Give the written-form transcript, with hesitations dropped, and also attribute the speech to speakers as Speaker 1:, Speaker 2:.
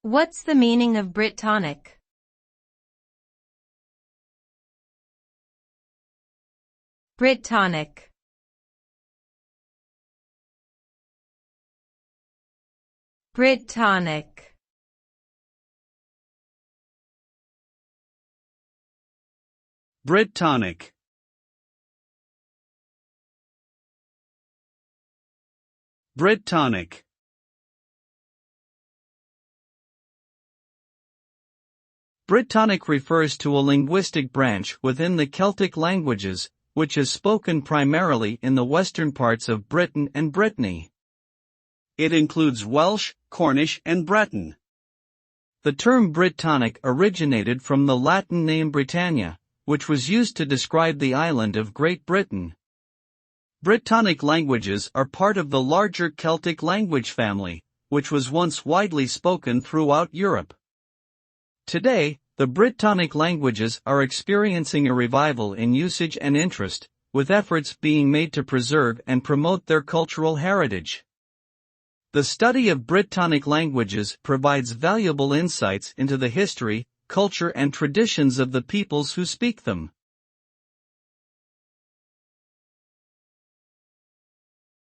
Speaker 1: What's the meaning of Brittonic? Brittonic. Brittonic.
Speaker 2: Brittonic. Brittonic. Brittonic refers to a linguistic branch within the Celtic languages, which is spoken primarily in the western parts of Britain and Brittany. It includes Welsh, Cornish, and Breton. The term Brittonic originated from the Latin name Britannia, which was used to describe the island of Great Britain. Brittonic languages are part of the larger Celtic language family, which was once widely spoken throughout Europe. Today, the Brittonic languages are experiencing a revival in usage and interest, with efforts being made to preserve and promote their cultural heritage. The study of Brittonic languages provides valuable insights into the history, culture, and traditions of the peoples who speak them.